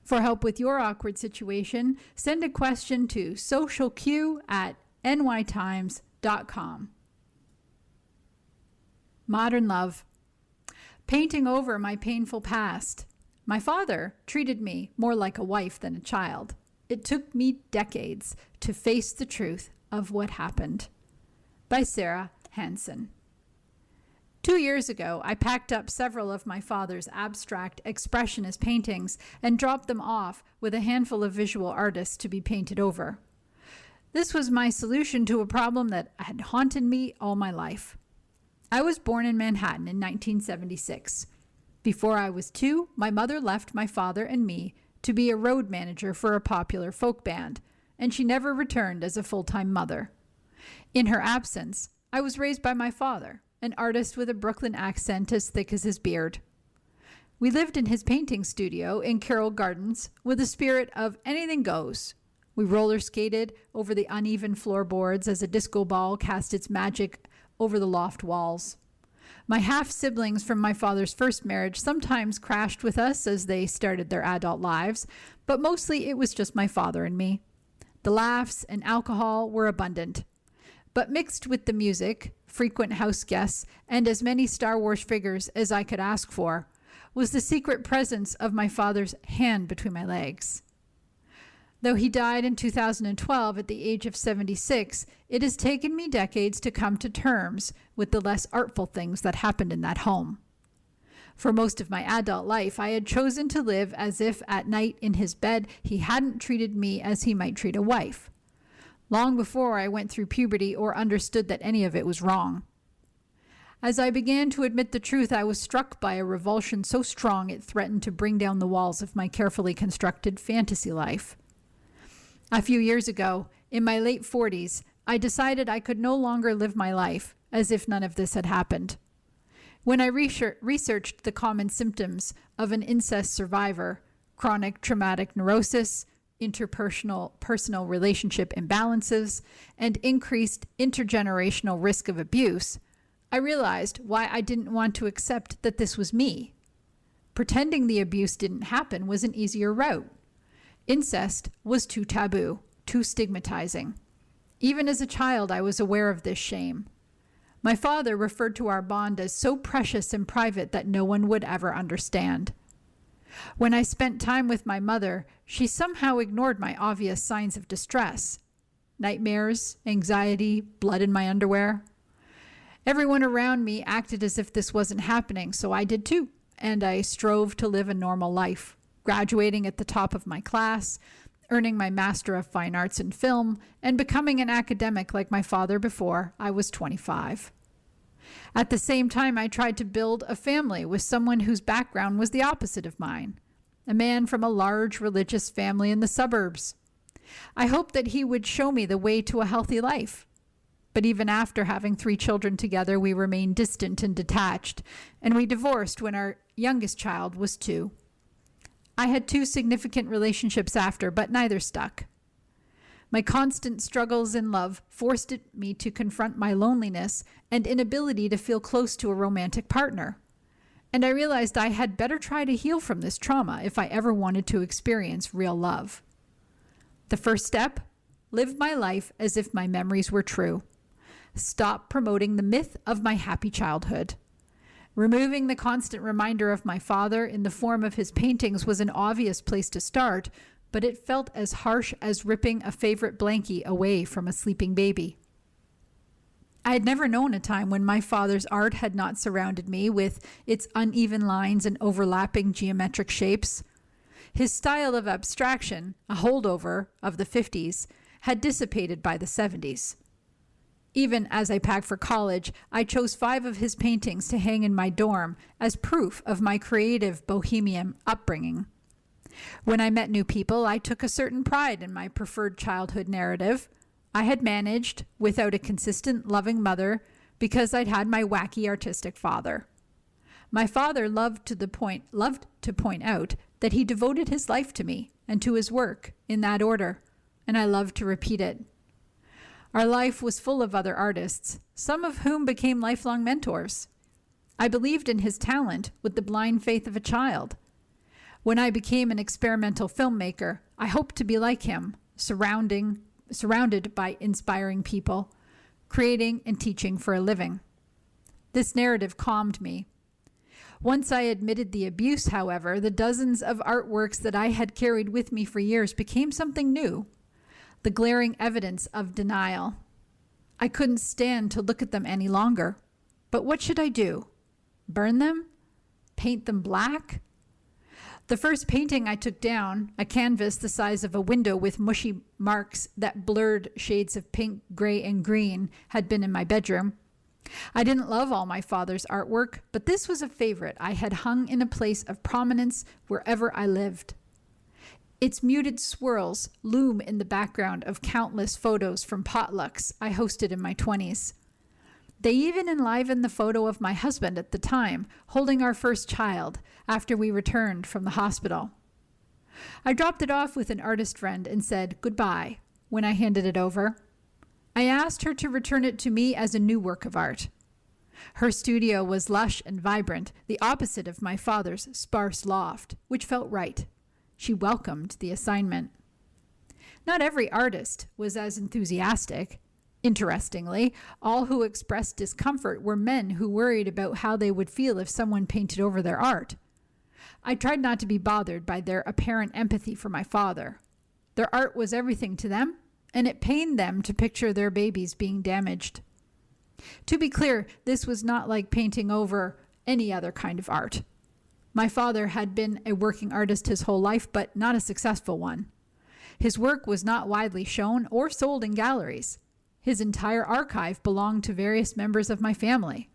For help with your awkward situation, send a question to socialq@nytimes.com. Modern love. Painting over my painful past. My father treated me more like a wife than a child. It took me decades to face the truth of what happened. By Sarah Hansen. 2 years ago, I packed up several of my father's abstract expressionist paintings and dropped them off with a handful of visual artists to be painted over. This was my solution to a problem that had haunted me all my life. I was born in Manhattan in 1976. Before I was 2, my mother left my father and me to be a road manager for a popular folk band, and she never returned as a full-time mother. In her absence, I was raised by my father, an artist with a Brooklyn accent as thick as his beard. We lived in his painting studio in Carroll Gardens with a spirit of anything goes. We roller skated over the uneven floorboards as a disco ball cast its magic over the loft walls. My half-siblings from my father's first marriage sometimes crashed with us as they started their adult lives, but mostly it was just my father and me. The laughs and alcohol were abundant. But mixed with the music, frequent house guests, and as many Star Wars figures as I could ask for, was the secret presence of my father's hand between my legs. Though he died in 2012 at the age of 76, it has taken me decades to come to terms with the less artful things that happened in that home. For most of my adult life, I had chosen to live as if at night in his bed he hadn't treated me as he might treat a wife. Long before I went through puberty or understood that any of it was wrong. As I began to admit the truth, I was struck by a revulsion so strong it threatened to bring down the walls of my carefully constructed fantasy life. A few years ago, in my late 40s, I decided I could no longer live my life as if none of this had happened. When I researched the common symptoms of an incest survivor, chronic traumatic neurosis, personal relationship imbalances, and increased intergenerational risk of abuse, I realized why I didn't want to accept that this was me. Pretending the abuse didn't happen was an easier route. Incest was too taboo, too stigmatizing. Even as a child, I was aware of this shame. My father referred to our bond as so precious and private that no one would ever understand. When I spent time with my mother, she somehow ignored my obvious signs of distress. Nightmares, anxiety, blood in my underwear. Everyone around me acted as if this wasn't happening, so I did too, and I strove to live a normal life, graduating at the top of my class, earning my Master of Fine Arts in Film, and becoming an academic like my father before I was 25. At the same time, I tried to build a family with someone whose background was the opposite of mine, a man from a large religious family in the suburbs. I hoped that he would show me the way to a healthy life. But even after having 3 children together, we remained distant and detached, and we divorced when our youngest child was 2. I had 2 significant relationships after, but neither stuck. My constant struggles in love forced me to confront my loneliness and inability to feel close to a romantic partner. And I realized I had better try to heal from this trauma if I ever wanted to experience real love. The first step: live my life as if my memories were true. Stop promoting the myth of my happy childhood. Removing the constant reminder of my father in the form of his paintings was an obvious place to start, but it felt as harsh as ripping a favorite blankie away from a sleeping baby. I had never known a time when my father's art had not surrounded me with its uneven lines and overlapping geometric shapes. His style of abstraction, a holdover of the 50s, had dissipated by the 70s. Even as I packed for college, I chose 5 of his paintings to hang in my dorm as proof of my creative bohemian upbringing. When I met new people, I took a certain pride in my preferred childhood narrative. I had managed without a consistent, loving mother because I'd had my wacky artistic father. My father loved to point out that he devoted his life to me and to his work in that order, and I loved to repeat it. Our life was full of other artists, some of whom became lifelong mentors. I believed in his talent with the blind faith of a child. When I became an experimental filmmaker, I hoped to be like him, surrounded by inspiring people, creating and teaching for a living. This narrative calmed me. Once I admitted the abuse, however, the dozens of artworks that I had carried with me for years became something new. The glaring evidence of denial. I couldn't stand to look at them any longer. But what should I do? Burn them? Paint them black? The first painting I took down, a canvas the size of a window with mushy marks that blurred shades of pink, gray, and green, had been in my bedroom. I didn't love all my father's artwork, but this was a favorite I had hung in a place of prominence wherever I lived. Its muted swirls loom in the background of countless photos from potlucks I hosted in my 20s. They even enlivened the photo of my husband at the time, holding our first child after we returned from the hospital. I dropped it off with an artist friend and said goodbye when I handed it over. I asked her to return it to me as a new work of art. Her studio was lush and vibrant, the opposite of my father's sparse loft, which felt right. She welcomed the assignment. Not every artist was as enthusiastic. Interestingly, all who expressed discomfort were men who worried about how they would feel if someone painted over their art. I tried not to be bothered by their apparent empathy for my father. Their art was everything to them, and it pained them to picture their babies being damaged. To be clear, this was not like painting over any other kind of art. My father had been a working artist his whole life, but not a successful one. His work was not widely shown or sold in galleries. His entire archive belonged to various members of my family.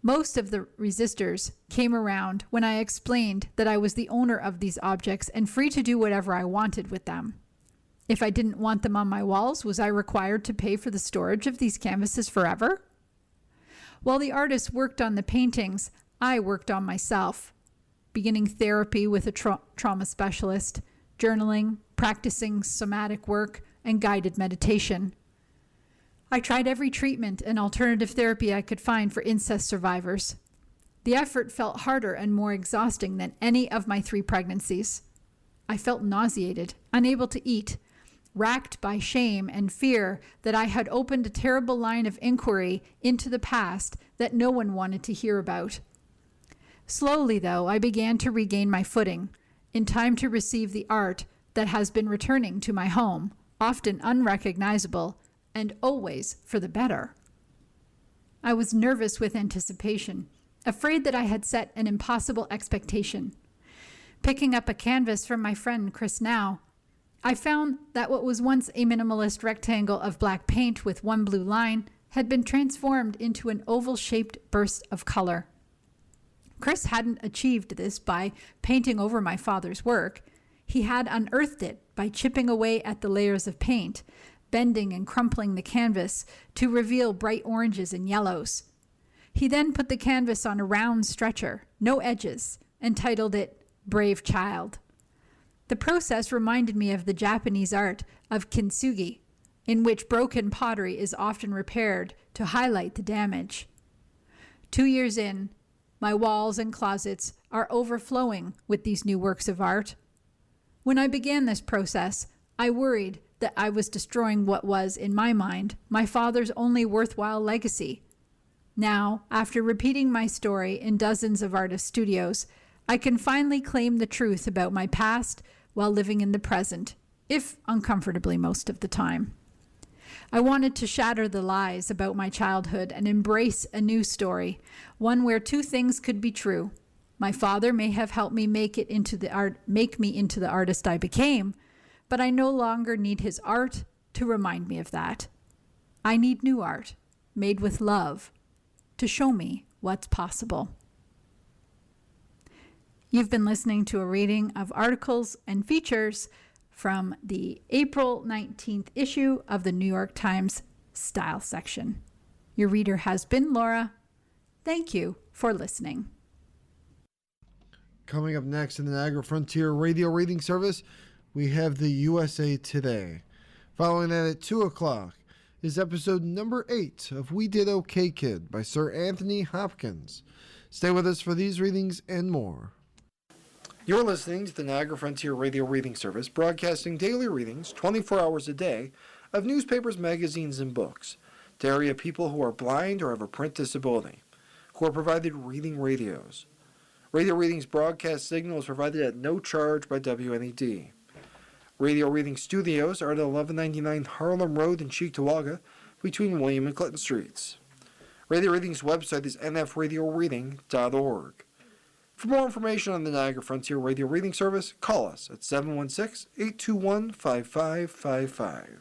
Most of the resistors came around when I explained that I was the owner of these objects and free to do whatever I wanted with them. If I didn't want them on my walls, was I required to pay for the storage of these canvases forever? While the artists worked on the paintings, I worked on myself, beginning therapy with a trauma specialist, journaling, practicing somatic work, and guided meditation. I tried every treatment and alternative therapy I could find for incest survivors. The effort felt harder and more exhausting than any of my 3 pregnancies. I felt nauseated, unable to eat, racked by shame and fear that I had opened a terrible line of inquiry into the past that no one wanted to hear about. Slowly, though, I began to regain my footing, in time to receive the art that has been returning to my home, often unrecognizable, and always for the better. I was nervous with anticipation, afraid that I had set an impossible expectation. Picking up a canvas from my friend Chris Now, I found that what was once a minimalist rectangle of black paint with one blue line had been transformed into an oval-shaped burst of color. Chris hadn't achieved this by painting over my father's work. He had unearthed it by chipping away at the layers of paint, bending and crumpling the canvas to reveal bright oranges and yellows. He then put the canvas on a round stretcher, no edges, and titled it Brave Child. The process reminded me of the Japanese art of kintsugi, in which broken pottery is often repaired to highlight the damage. 2 years in, my walls and closets are overflowing with these new works of art. When I began this process, I worried that I was destroying what was, in my mind, my father's only worthwhile legacy. Now, after repeating my story in dozens of artist studios, I can finally claim the truth about my past while living in the present, if uncomfortably most of the time. I wanted to shatter the lies about my childhood and embrace a new story, one where 2 things could be true. My father may have helped me make me into the artist I became, but I no longer need his art to remind me of that. I need new art, made with love, to show me what's possible. You've been listening to a reading of articles and features from the April 19th issue of the New York Times Style section. Your reader has been Laura. Thank you for listening. Coming up next in the Niagara Frontier Radio Reading Service, we have the USA Today. Following that at 2 o'clock is episode number 8 of We Did Okay Kid by Sir Anthony Hopkins. Stay with us for these readings and more. You're listening to the Niagara Frontier Radio Reading Service, broadcasting daily readings 24 hours a day of newspapers, magazines, and books to area people who are blind or have a print disability, who are provided reading radios. Radio Readings broadcast signal is provided at no charge by WNED. Radio Reading Studios are at 1199 Harlem Road in Cheektowaga, between William and Clinton Streets. Radio Reading's website is nfradioreading.org. For more information on the Niagara Frontier Radio Reading Service, call us at 716-821-5555.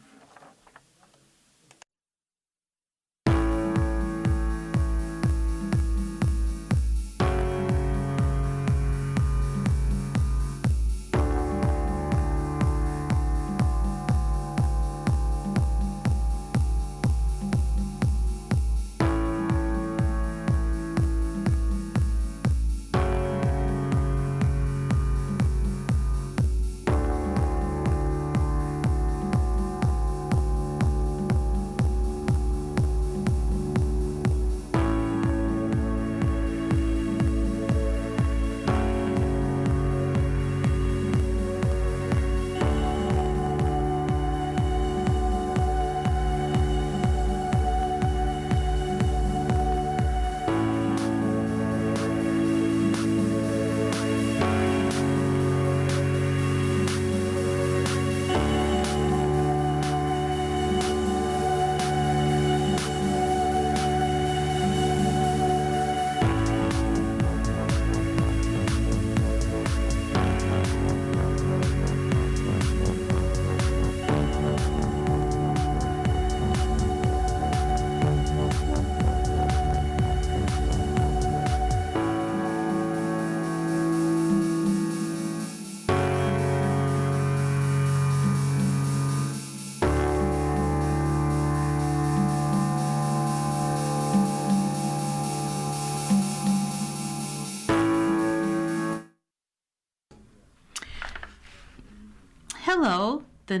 Hello, the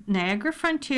Niagara Frontier